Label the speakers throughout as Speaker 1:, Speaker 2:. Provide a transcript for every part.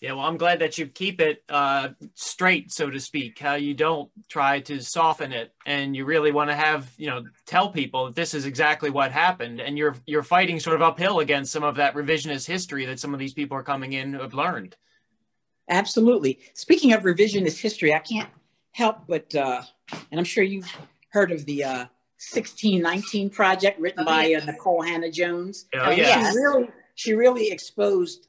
Speaker 1: Yeah, well, I'm glad that you keep it straight, so to speak, how you don't try to soften it, and you really want to have, tell people that this is exactly what happened, and you're fighting sort of uphill against some of that revisionist history that some of these people are coming in who have learned.
Speaker 2: Absolutely. Speaking of revisionist history, I can't help but, and I'm sure you've heard of the 1619 Project written by Nicole Hannah-Jones.
Speaker 1: Oh, yeah.
Speaker 2: She really exposed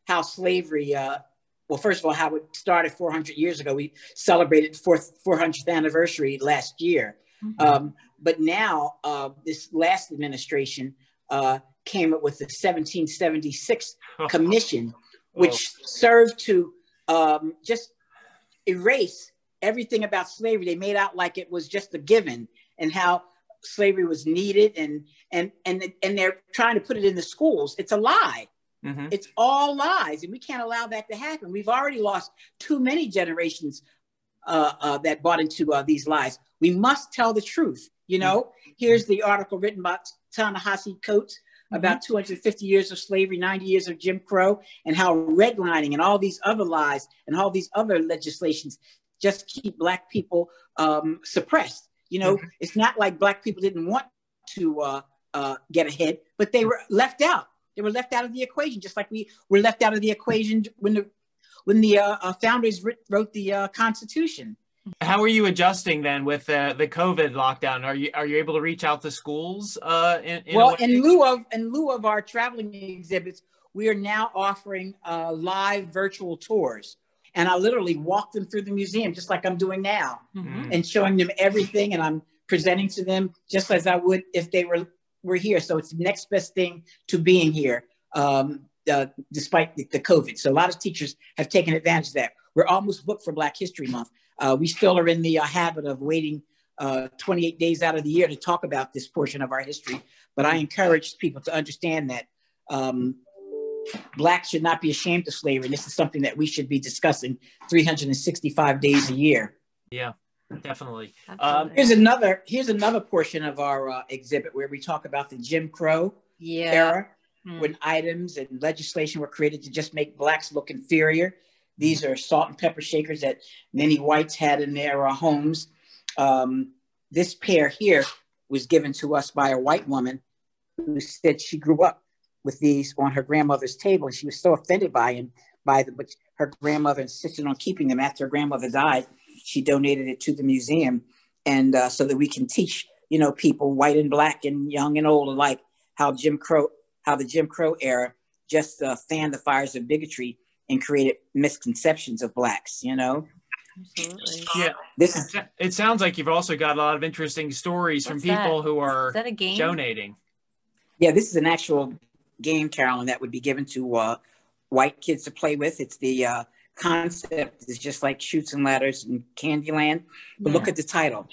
Speaker 2: how slavery, well, first of all, how it started 400 years ago. We celebrated 400th anniversary last year. Mm-hmm. But now this last administration came up with the 1776 Commission, which served to just erase everything about slavery. They made out like it was just a given, and how slavery was needed, and they're trying to put it in the schools. It's a lie. Mm-hmm. It's all lies, and we can't allow that to happen. We've already lost too many generations that bought into these lies. We must tell the truth. Here's the article written by Ta-Nehisi Coates about 250 years of slavery, 90 years of Jim Crow, and how redlining and all these other lies and all these other legislations just keep Black people suppressed. It's not like Black people didn't want to get ahead, but they were left out. They were left out of the equation, just like we were left out of the equation when the founders wrote the Constitution.
Speaker 1: How are you adjusting then with the COVID lockdown? Are you able to reach out to schools? In
Speaker 2: lieu of our traveling exhibits, we are now offering live virtual tours, and I literally walk them through the museum just like I'm doing now, and showing them everything, and I'm presenting to them just as I would if they were here. So it's the next best thing to being here, despite the COVID. So a lot of teachers have taken advantage of that. We're almost booked for Black History Month. We still are in the habit of waiting 28 days out of the year to talk about this portion of our history. But I encourage people to understand that Blacks should not be ashamed of slavery. This is something that we should be discussing 365 days a year.
Speaker 1: Yeah. Definitely.
Speaker 2: Here's another portion of our exhibit where we talk about the Jim Crow era, when items and legislation were created to just make Blacks look inferior. These are salt and pepper shakers that many whites had in their homes. This pair here was given to us by a white woman who said she grew up with these on her grandmother's table, and she was so offended by them, but her grandmother insisted on keeping them. After her grandmother died, she donated it to the museum, and so that we can teach, people, white and Black and young and old alike, how the Jim Crow era just fanned the fires of bigotry and created misconceptions of Blacks.
Speaker 1: Absolutely. Yeah. It sounds like you've also got a lot of interesting stories from people who are donating.
Speaker 2: Yeah, this is an actual game, Carolyn, that would be given to white kids to play with. It's the concept is just like Chutes and Ladders in Candyland, but look at the title,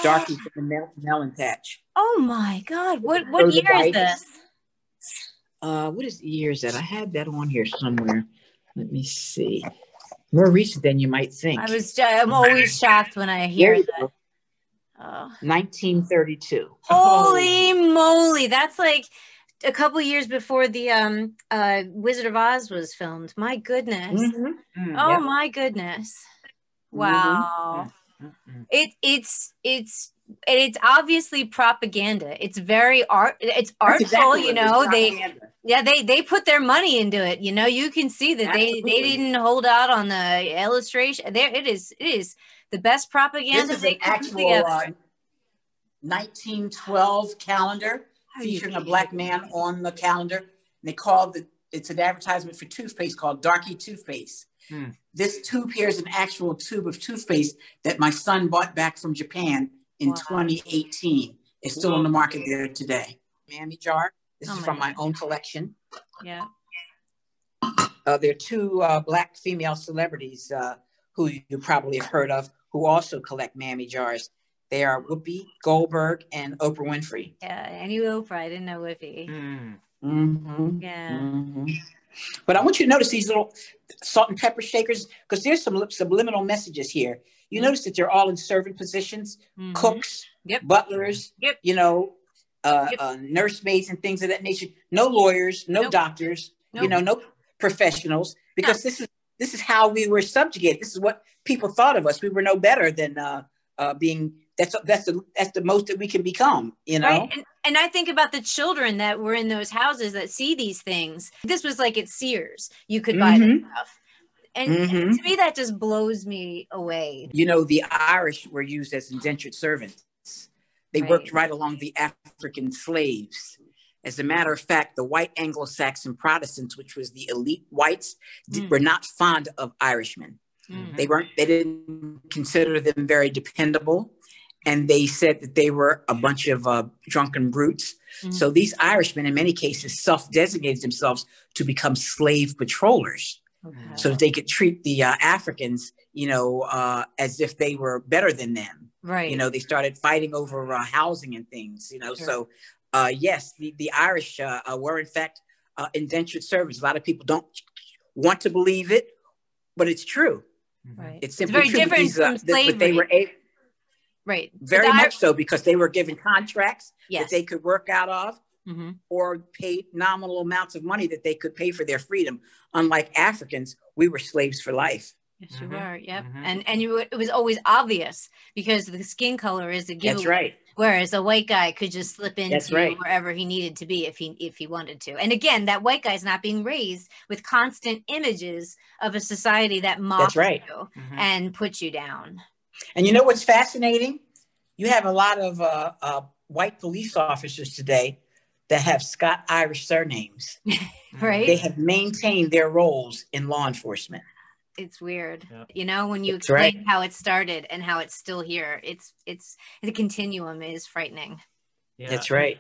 Speaker 2: Darky from the Melon Patch.
Speaker 3: Oh my God! What year is this?
Speaker 2: What year is that? I had that on here somewhere. Let me see. More recent than you might think.
Speaker 3: I'm always shocked when I hear that.
Speaker 2: 1932.
Speaker 3: Holy moly! That's like a couple years before the Wizard of Oz was filmed. My goodness. My goodness. Wow. It's obviously propaganda. It's very it's artful,
Speaker 2: exactly
Speaker 3: they put their money into it. You can see that they didn't hold out on the illustration. It is the best propaganda.
Speaker 2: This is an actual 1912 calendar featuring a Black man on the calendar. And they called it's an advertisement for toothpaste called Darky Toothpaste. This tube here is an actual tube of toothpaste that my son bought back from Japan in 2018. It's still on the market there today. Mammy jar. This is from my own collection.
Speaker 3: Yeah.
Speaker 2: There are two Black female celebrities who you probably have heard of who also collect Mammy jars. They are Whoopi Goldberg and Oprah Winfrey.
Speaker 3: Yeah, I knew Oprah. I didn't know Whoopi. Yeah.
Speaker 2: But I want you to notice these little salt and pepper shakers, because there's some subliminal messages here. You notice that they're all in servant positions, cooks, butlers, nursemaids and things of that nature. No lawyers, no doctors, no professionals, because this is how we were subjugated. This is what people thought of us. We were no better than being. That's the most that we can become, you know.
Speaker 3: Right. And I think about the children that were in those houses that see these things. This was like at Sears. You could buy this stuff. And to me, that just blows me away.
Speaker 2: You know, the Irish were used as indentured servants. They worked right along the African slaves. As a matter of fact, the white Anglo-Saxon Protestants, which was the elite whites, were not fond of Irishmen. They didn't consider them very dependable. And they said that they were a bunch of drunken brutes. So these Irishmen, in many cases, self-designated themselves to become slave patrollers, so that they could treat the Africans, you know, as if they were better than them. Right. You know, they started fighting over housing and things, you know. So, yes, the Irish were, in fact, indentured servants. A lot of people don't want to believe it, but it's true. Right. It's simply
Speaker 3: very different from slavery.
Speaker 2: But they were
Speaker 3: right.
Speaker 2: Very much so, because they were given contracts that they could work out of, or paid nominal amounts of money that they could pay for their freedom. Unlike Africans, we were slaves for life.
Speaker 3: Yes, you were. Yep. And it was always obvious because the skin color is a giveaway.
Speaker 2: That's right.
Speaker 3: Whereas a white guy could just slip into wherever he needed to be if he wanted to. And again, that white guy's not being raised with constant images of a society that mocks you and puts you down.
Speaker 2: And you know what's fascinating? You have a lot of white police officers today that have Scott-Irish surnames.
Speaker 3: Right.
Speaker 2: They have maintained their roles in law enforcement.
Speaker 3: It's weird. You know, when you explain how it started and how it's still here, it's the continuum is frightening.
Speaker 2: That's right.